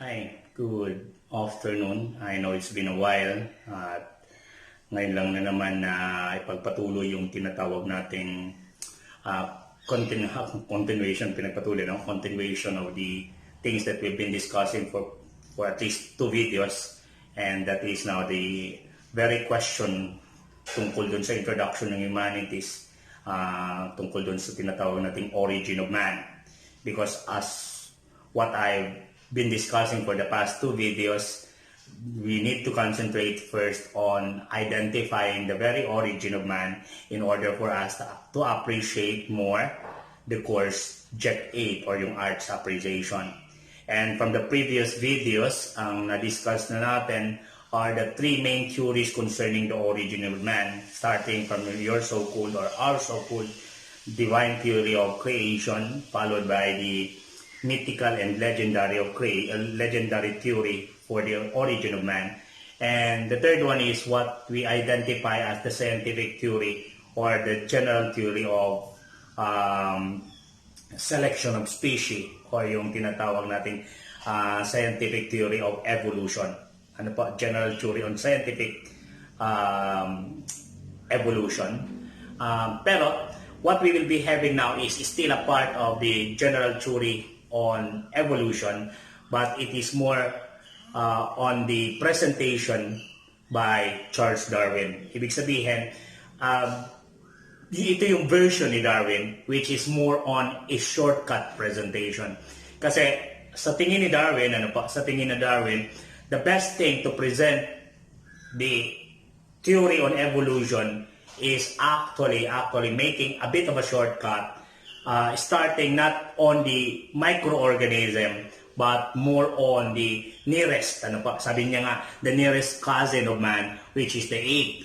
Hi, good afternoon. I know it's been a while at ngayon lang na naman na ipagpatuloy yung tinatawag nating continuation of the things that we've been discussing for at least two videos, and that is now the very question tungkol dun sa introduction ng humanities, tungkol dun sa tinatawag nating origin of man. Because as what I've been discussing for the past two videos, we need to concentrate first on identifying the very origin of man in order for us to appreciate more the course Jet 8 or yung arts appreciation. And from the previous videos, ang na-discuss na natin are the three main theories concerning the origin of man, starting from your so-called or our so-called divine theory of creation, followed by the mythical and legendary theory for the origin of man. And the third one is what we identify as the scientific theory or the general theory of selection of species, or yung tinatawag nating scientific theory of evolution. Ano po? General theory on scientific evolution. Pero what we will be having now is still a part of the general theory on evolution, but it is more on the presentation by Charles Darwin. Ibig sabihin, ito yung version ni Darwin, which is more on a shortcut presentation. Kasi sa tingin ni Darwin, the best thing to present the theory on evolution is actually making a bit of a shortcut, starting not on the microorganism but more on the nearest, sabi niya nga, the nearest cousin of man, which is the ape.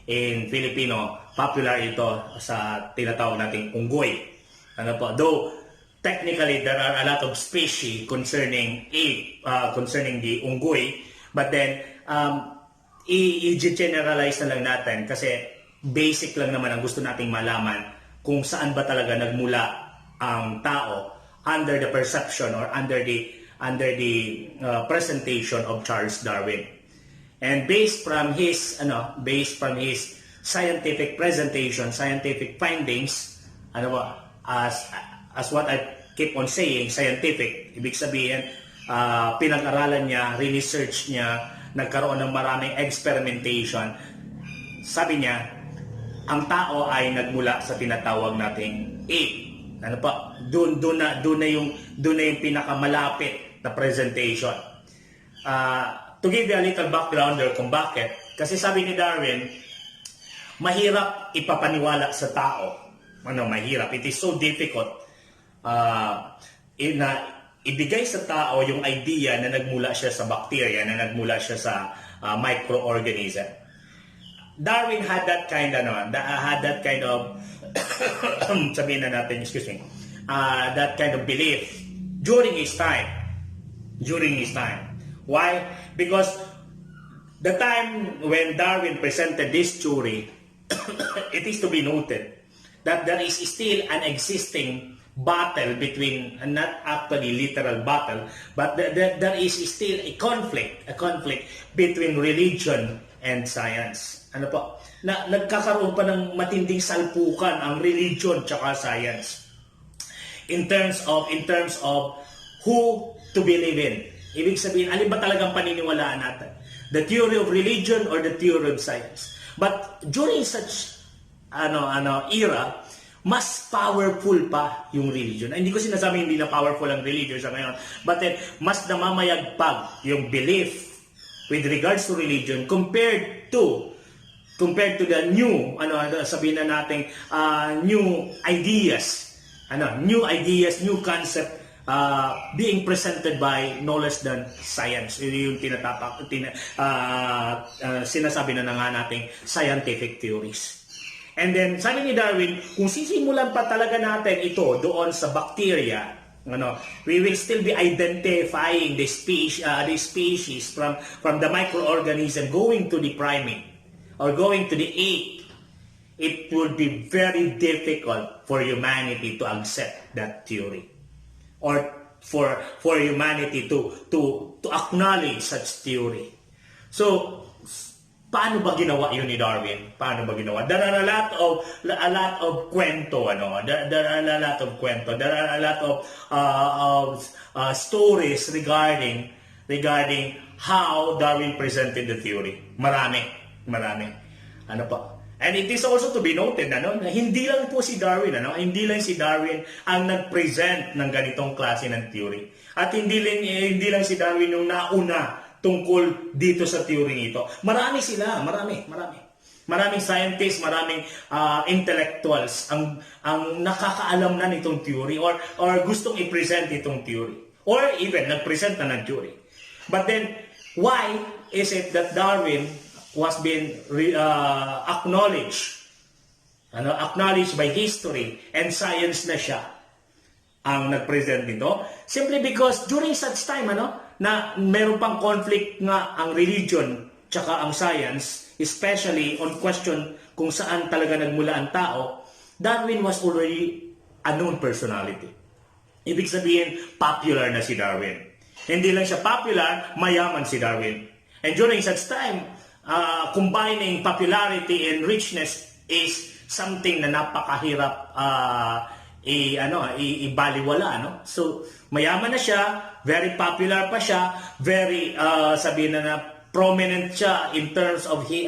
In Filipino, popular ito sa tinatawag nating unggoy. Though technically there are a lot of species concerning ape, concerning the unggoy, but then i-generalize na lang natin kasi basic lang naman ang gusto nating malaman kung saan ba talaga nagmula ang tao under the perception or under the presentation of Charles Darwin. And based from his scientific presentation, scientific findings, as what I keep on saying, scientific, ibig sabihin pinag-aralan niya, research niya, nagkaroon ng maraming experimentation. Sabi niya, ang tao ay nagmula sa tinatawag nating ape. Doon na yung pinakamalapit na presentation. To give you a little backgrounder kung bakit, kasi sabi ni Darwin, mahirap ipapaniwala sa tao. Mahirap. It is so difficult na ibigay sa tao yung idea na nagmula siya sa bacteria, na nagmula siya sa microorganism. Darwin had that kind of sabihin na natin, that kind of belief during his time. Why? Because the time when Darwin presented this theory, it is to be noted that there is still an existing battle between, not actually literal battle, but there is still a conflict between religion and science. Nagkakaroon pa ng matinding salpukan ang religion tsaka science in terms of who to believe in. Ibig sabihin, alin ba talagang paniniwalaan natin? The theory of religion or the theory of science? But during such era, mas powerful pa yung religion. Hindi ko sinasabi hindi na powerful ang religion sa ngayon, but then mas namamayagpag yung belief with regards to religion compared to the new, sabihin na natin, new ideas, new concept being presented by no less than science. Yung sinasabi na nga nating scientific theories. And then, sabi ni Darwin, kung sisimulan pa talaga natin ito doon sa bacteria, we will still be identifying the species from the microorganism going to the primate or going to the ape. It will be very difficult for humanity to accept that theory. Or for humanity to acknowledge such theory. So, paano ba ginawa yun ni Darwin? Paano ba ginawa? There are a lot of kwento, ano? There are a lot of kwento. There are a lot of stories regarding how Darwin presented the theory. Marami. Ano pa? And it is also to be noted, ano, na hindi lang po si Darwin, ano, hindi lang si Darwin ang nag-present ng ganitong klase ng theory. At hindi lang si Darwin yung nauna tungkol dito sa theory ito. Marami sila, marami. Maraming scientists, maraming intellectuals ang nakakaalam na nitong theory or gustong i-present itong theory. Or even nag-present na ng theory. But then, why is it that Darwin was being acknowledged by history and science na siya ang nag-present nito? Simply because during such time, na meron pang conflict nga ang religion tsaka ang science, especially on question kung saan talaga nagmula ang tao, Darwin was already a known personality. Ibig sabihin, popular na si Darwin. Hindi lang siya popular, mayaman si Darwin. And during such time, combining popularity and richness is something na napakahirap ibaliwala, no? So mayaman na siya, very popular pa siya, very sabihin na prominent siya in terms of his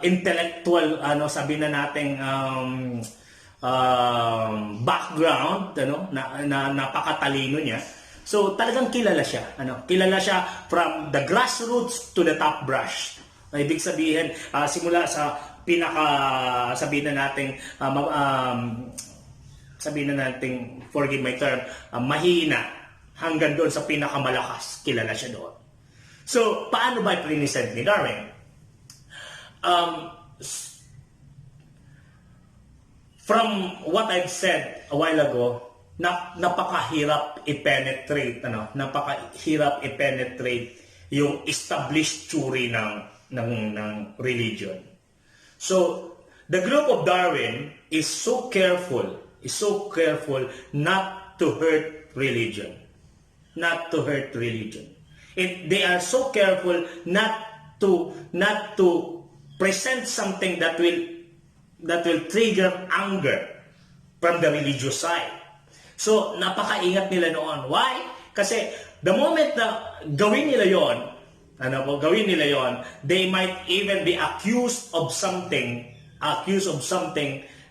intellectual, sabihin na nating background, na napakatalino niya. So talagang kilala siya, kilala siya from the grassroots to the top brush. Ibig sabihin, simula sa sabihin na nating, forgive my term, mahina, hanggang doon sa pinakamalakas, kilala siya doon. So, paano ba i-present ni Darwin? From what I've said a while ago, napakahirap i-penetrate, yung established theory ng religion. So, the group of Darwin is so careful not to hurt religion. They are so careful not to present something that will trigger anger from the religious side. So, napakaingat nila noon. Why? Kasi the moment na gawin nila yon, they might even be accused of something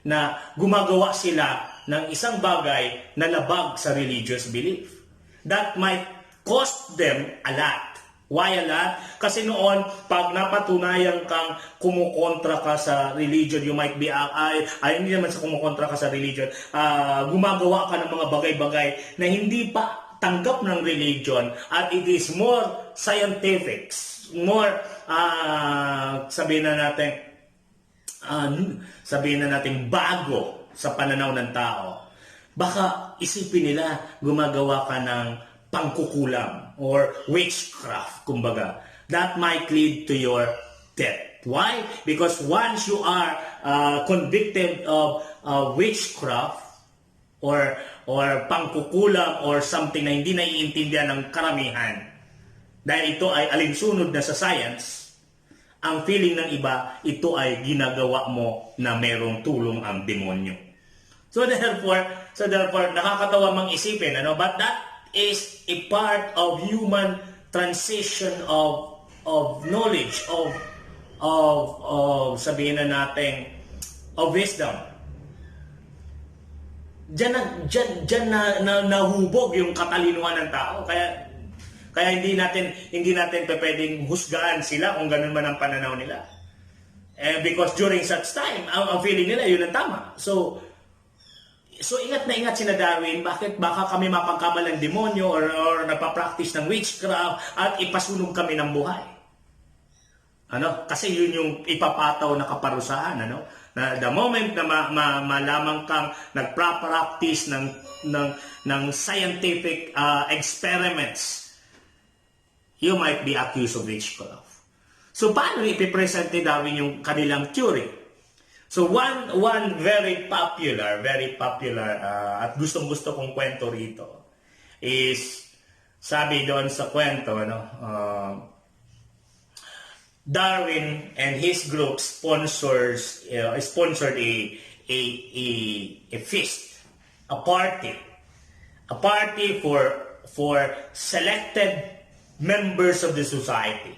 na gumagawa sila ng isang bagay na labag sa religious belief. That might cost them a lot. Why a lot? Kasi noon, pag napatunayan kang kumukontra ka sa religion, you might be, hindi naman sa kumukontra ka sa religion, gumagawa ka ng mga bagay-bagay na hindi pa tanggap ng religion at it is more scientific, more, sabihin na natin bago sa pananaw ng tao. Baka isipin nila gumagawa ka ng pangkukulam or witchcraft, kumbaga. That might lead to your death. Why? Because once you are convicted of witchcraft or pangkukulam or something na hindi naiintindihan ng karamihan, dahil ito ay alinsunod na sa science, ang feeling ng iba, ito ay ginagawa mo na merong tulong ang demonyo. So therefore, nakakatawa mang isipin, but that is a part of human transition of knowledge, of sabihin na natin, of wisdom. Diyan na nahubog yung katalinuhan ng tao. Kaya hindi natin pwedeng husgahan sila kung ganun man ang pananaw nila. Because during such time, ang feeling nila yun ang tama. So ingat na ingat sina Darwin, bakit baka kami mapagkamalang demonyo or nagpa-practice ng witchcraft at ipasunog kami ng buhay. Kasi yun yung ipapataw na kaparusahan, na the moment na malamang kang nagpa-practice ng scientific experiments, you might be accused of witchcraft. So paano ipipresent ni Darwin yung kanilang theory? So one very popular at gustong-gusto kong kwento rito is sabi doon sa kwento, no, Darwin and his group sponsored a feast, a party for selected members of the society,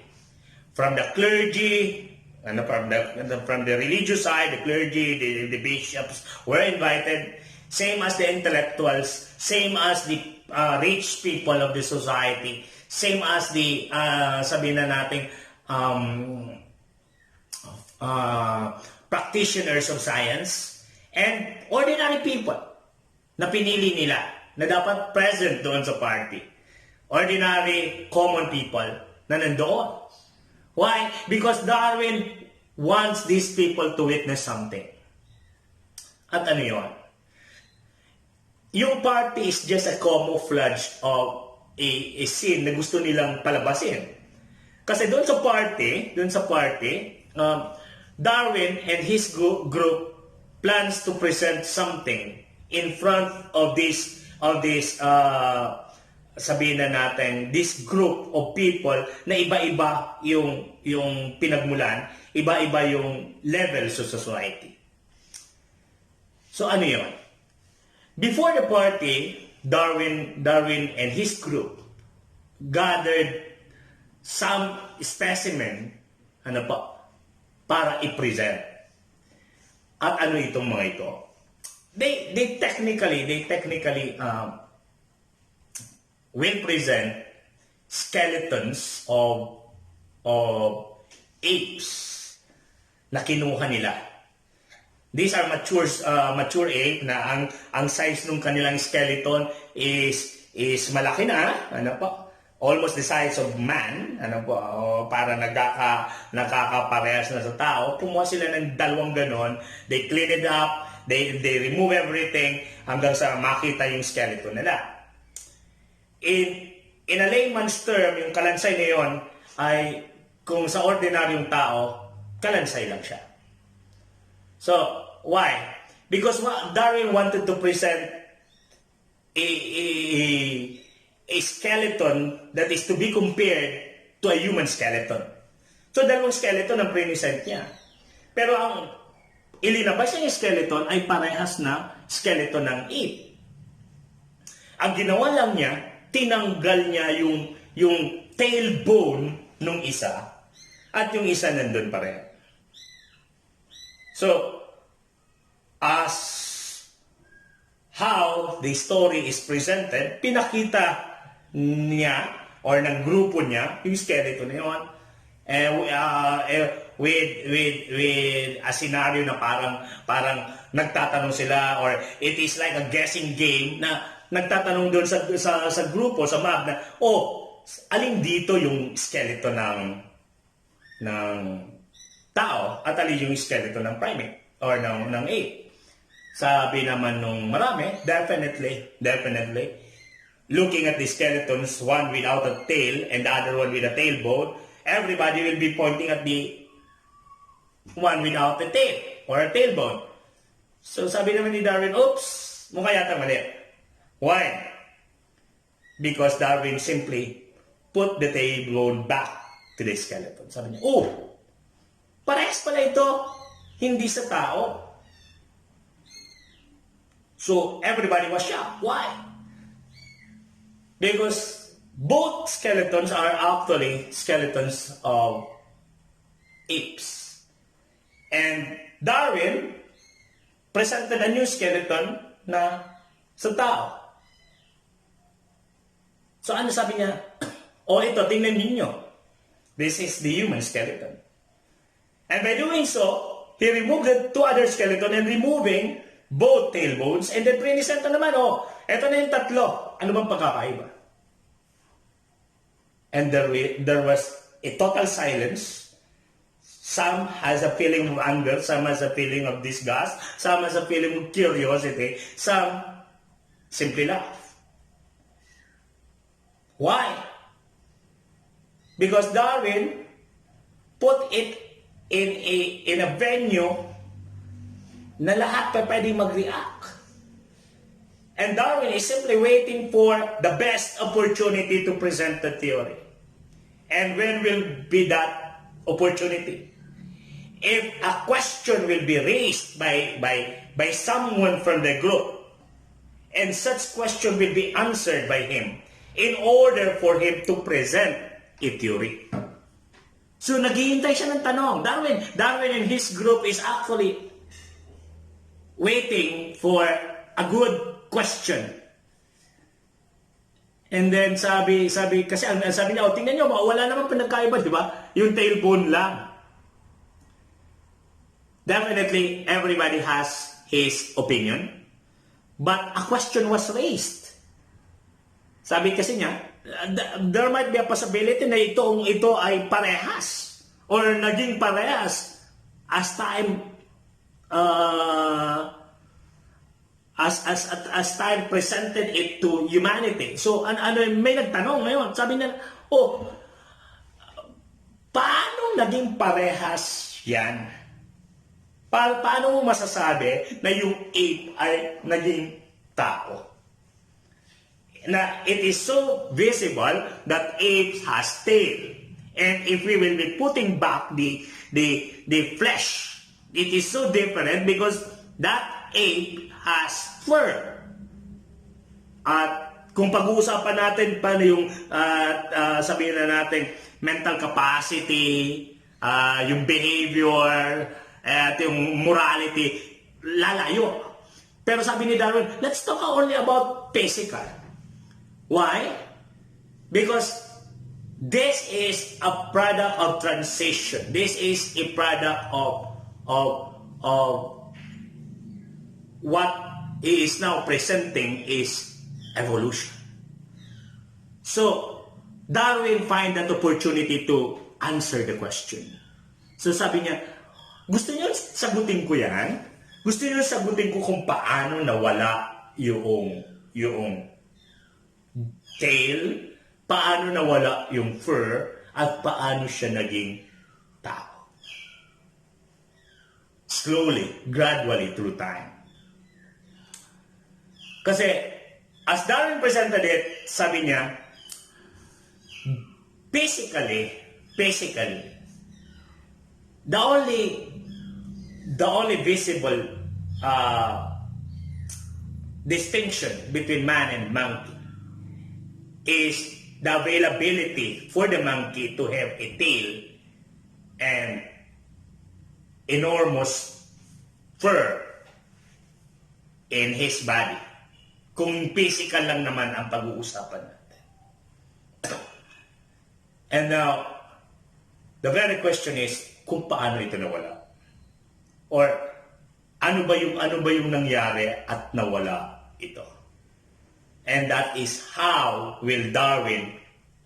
from the clergy and from the religious side, the clergy, the bishops were invited, same as the intellectuals, same as the rich people of the society, same as the sabihin na nating practitioners of science, and ordinary people na pinili nila na dapat present doon sa party. Ordinary, common people na nandoon. Why? Because Darwin wants these people to witness something. At ano yun? Yung party is just a camouflage of a scene na gusto nilang palabasin. Kasi doon sa party, Darwin and his group plans to present something in front of this sabihin na natin, this group of people na iba-iba yung pinagmulan, iba-iba yung levels of society. So ano yun? Before the party, Darwin and his group gathered some specimen para i-present. At ano itong mga ito? They technically will present skeletons of apes na kinuha nila. These are mature ape na ang size ng kanilang skeleton is malaki na, almost the size of man, para nakakaparehas na sa tao. Kumuha sila ng dalawang ganon, they clean it up, they remove everything hanggang sa makita yung skeleton nila. In a layman's term, yung kalansay na yun ay kung sa ordinaryong tao, kalansay lang siya. So, why? Because Darwin wanted to present a skeleton that is to be compared to a human skeleton. So, dalawang skeleton ang present niya. Pero ang ilinabas niya yung skeleton ay parehas na skeleton ng ape. Ang ginawa lang niya, tinanggal niya yung tailbone nung isa at yung isa nandun pa rin. So, as how the story is presented, pinakita niya or ng grupo niya yung skeleton na yun with a scenario na parang nagtatanong sila, or it is like a guessing game na nagtatanong doon sa grupo, sa map na, alin dito yung skeleton ng tao at alin yung skeleton ng primate or ng ape. Sabi naman nung marami, definitely, looking at the skeletons, one without a tail and the other one with a tailbone, everybody will be pointing at the one without a tail or a tailbone. So sabi naman ni Darwin, oops, mukha yata mali. Why? Because Darwin simply put the tailbone back to the skeleton. Sabi niya, parehas pala ito, hindi sa tao. So everybody was shocked. Why? Because both skeletons are actually skeletons of apes. And Darwin presented a new skeleton na sa tao. So ano sabi niya? Ito, tingnan ninyo. This is the human skeleton. And by doing so, he removed the two other skeleton and removing both tailbones, and then present naman, ito na yung tatlo. Ano bang pagkakaiba? And there was a total silence. Some has a feeling of anger, some has a feeling of disgust, some has a feeling of curiosity, some simply laugh. Why? Because Darwin put it in a venue na lahat pa pwedeng mag-react. And Darwin is simply waiting for the best opportunity to present the theory. And when will be that opportunity? If a question will be raised by someone from the group, and such question will be answered by him in order for him to present a theory. So naghihintay siya ng tanong. Darwin and his group is actually waiting for a good question. And then sabi kasi sabi niya, tingnan niyo, wala naman pinagkaiba, di ba? Yung tailbone lang. Definitely, everybody has his opinion. But a question was raised. Sabi kasi niya, there might be a possibility na ito ay parehas or naging parehas as time as time presented it to humanity. So may nagtanong ngayon, sabi niya, paano naging parehas yan? Paano mo masasabi na yung ape ay naging tao? Na it is so visible that apes has tail. And if we will be putting back the flesh, it is so different because that ape has fur. At kung pag-uusapan natin paano yung sabihin na natin mental capacity, yung behavior, at yung morality, lalayo. Pero sabi ni Darwin, let's talk only about physical. Why? Because this is a product of transition. This is a product of what he is now presenting is evolution. So, Darwin find that opportunity to answer the question. So sabi niya, gusto niyo sagutin ko yan? Gusto niyo sagutin ko kung paano nawala yung tail, paano nawala yung fur, at paano siya naging tao? Slowly, gradually through time. Kasi, as Darwin presented it, sabi niya, basically, the only visible distinction between man and monkey is the availability for the monkey to have a tail and enormous fur in his body. Kung physical lang naman ang pag-uusapan natin. And now, the very question is, kung paano ito nawala? Or ano ba yung nangyari at nawala ito? And that is how will Darwin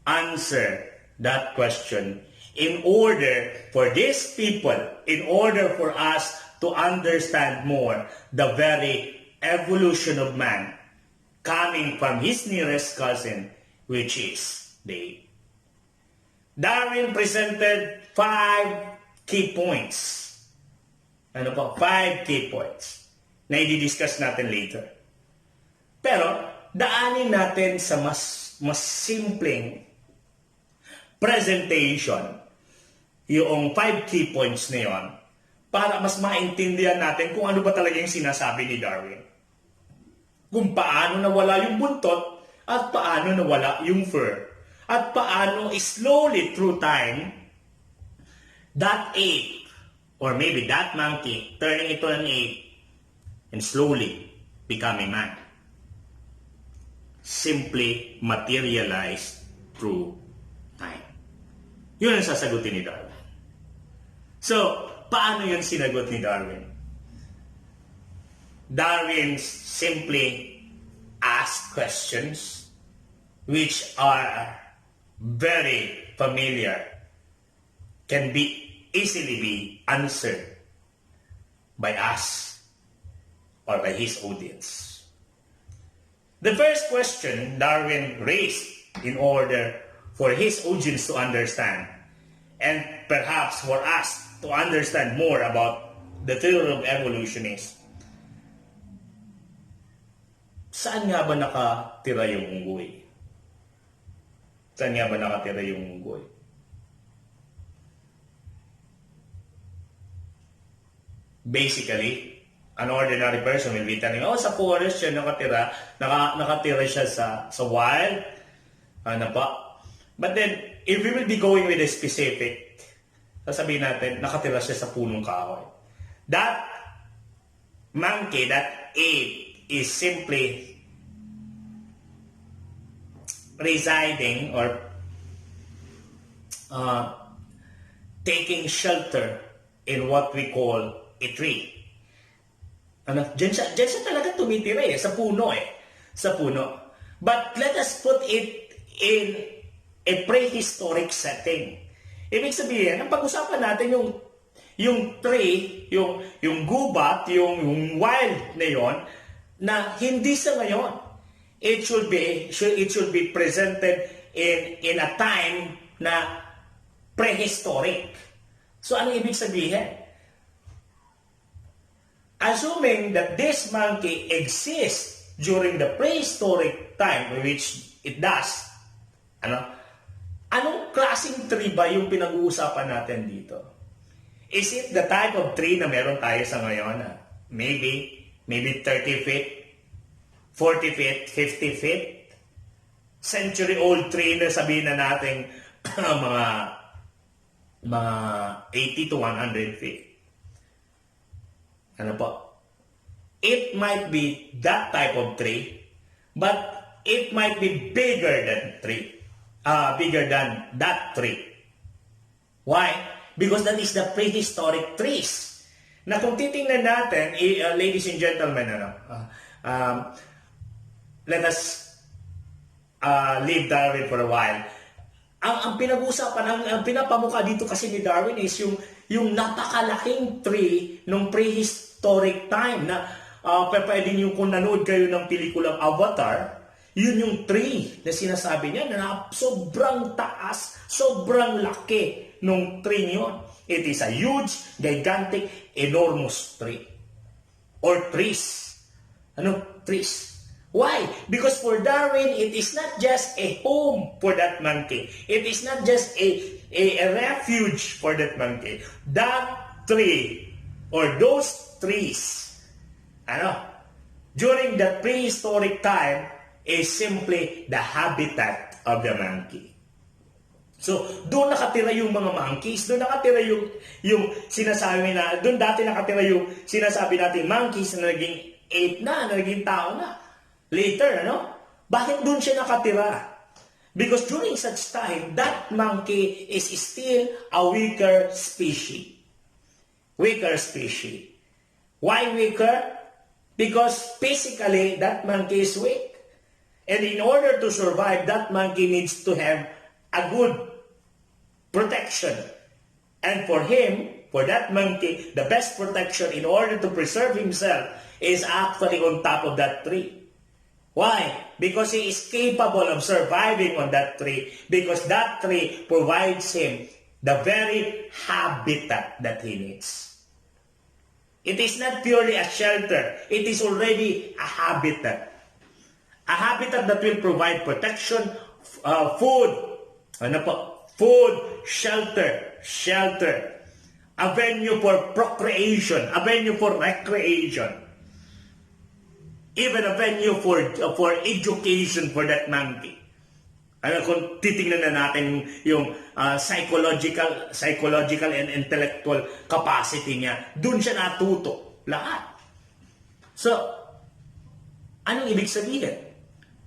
answer that question in order for these people, in order for us to understand more the very evolution of man coming from his nearest cousin, which is the ape. Darwin presented 5 key points. 5 key points na i-discuss natin later. Pero, daanin natin sa mas simpleng presentation yung 5 key points na yon para mas maintindihan natin kung ano ba talaga yung sinasabi ni Darwin. Kung paano nawala yung buntot at paano nawala yung fur. At paano slowly through time that ape or maybe that monkey turning into an ape and slowly becoming man. Simply materialized through time. Yun ang sasagutin ni Darwin. So, paano yun sinagot ni Darwin? Darwin simply asked questions which are very familiar, can easily be answered by us or by his audience. The first question Darwin raised in order for his audience to understand and perhaps for us to understand more about the theory of evolution is, saan nga ba nakatira yung unggoy? Saan nga ba nakatira yung unggoy? Basically, an ordinary person will be telling, oh, sa forest siya nakatira, nakatira siya sa wild, ano pa. But then, if we will be going with a specific, sasabihin natin, nakatira siya sa punong kahoy. That monkey that ate is simply residing or taking shelter in what we call a tree. Ano? Diyan siya talaga tumitira sa puno Sa puno. But let us put it in a prehistoric setting. Ibig sabihin, ang pag-usapan natin yung tree, yung gubat, yung wild na yon, na hindi sa ngayon. It should be presented in a time na prehistoric. So ano ibig sabihin? Assuming that this monkey exists during the prehistoric time, which it does, anong klaseng tree ba yung pinag-uusapan natin dito? Is it the type of tree na meron tayo sa ngayon? Maybe 30 feet, 40 feet, 50 feet? Century-old tree na sabihin na natin mga 80 to 100 feet. Ano po? It might be that type of tree, but it might be bigger than that tree. Why? Because that is the prehistoric trees. Na kung titingnan natin, ladies and gentlemen, let us leave Darwin for a while. Ang pinag-uusapan, ang pinapamukha dito kasi ni Darwin is yung napakalaking tree nung prehistoric time na pwede nyo kung nanood kayo ng pelikulang Avatar, yun yung tree na sinasabi niya na sobrang taas, sobrang laki nung tree niyon. It is a huge, gigantic, enormous tree. Or trees. Trees. Why? Because for Darwin, it is not just a home for that monkey. It is not just a refuge for that monkey. That tree or those trees, during the prehistoric time is simply the habitat of the monkey. So, doon nakatira yung mga monkeys, doon nakatira yung sinasabi na, doon dati nakatira yung sinasabi nating monkeys na naging ape na naging tao na. Later, Bakit doon siya nakatira? Because during such time, that monkey is still a weaker species. Weaker species. Why weaker? Because physically, that monkey is weak. And in order to survive, that monkey needs to have a good protection. And for that monkey, the best protection in order to preserve himself is actually on top of that tree. Why? Because he is capable of surviving on that tree. Because that tree provides him the very habitat that he needs. It is not purely a shelter. It is already a habitat. A habitat that will provide protection, food, food, shelter, a venue for procreation, a venue for recreation, even a venue for education for that monkey. Kung titingnan na natin yung psychological and intellectual capacity niya, dun siya natuto. Lahat. So, anong ibig sabihin?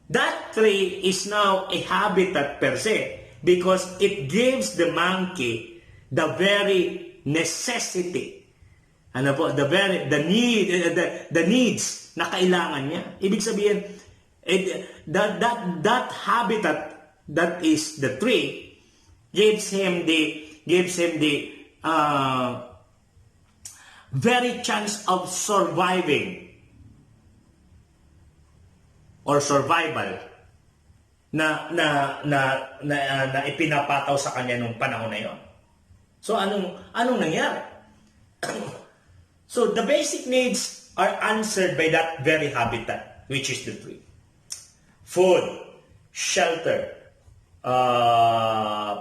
That tree is now a habitat per se because it gives the monkey the very necessity. The needs na kailangan niya. Ibig sabihin, that habitat that is the tree gives him the very chance of surviving or survival na ipinapataw sa kanya nung panahon na yon. So anong nangyari? So the basic needs are answered by that very habitat. which is the three. Food, shelter,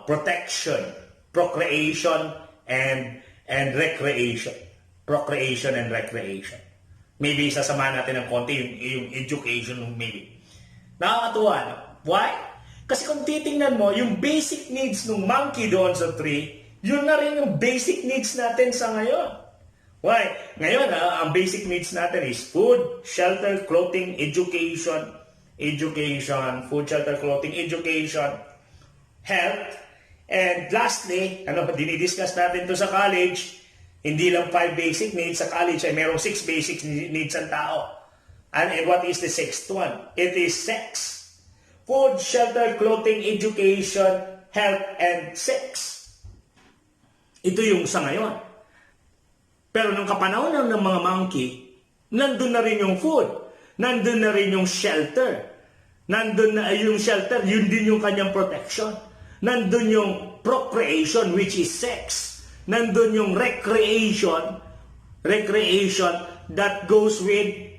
protection, procreation, and recreation. Procreation and recreation. Maybe sasamahan natin ng konti yung education, maybe. Nakakatuwa, no? Why? Kasi kung titingnan mo, yung basic needs ng monkey doon sa tree, yun na rin yung basic needs natin sa ngayon. Why? Ngayon, ang basic needs natin is food, shelter, clothing, education, food, shelter, clothing, education, health, and lastly, dinidiscuss natin to sa college, hindi lang 5 basic needs sa college, ay merong 6 basic needs ang tao. And what is the sixth one? It is sex. Food, shelter, clothing, education, health, and sex. Ito yung sa ngayon. Pero nung kapanahon ng mga monkey, nandun na rin yung food. Nandun na rin yung shelter. Nandun na yung shelter, yun din yung kanyang protection. Nandun yung procreation, which is sex. Nandun yung recreation that goes with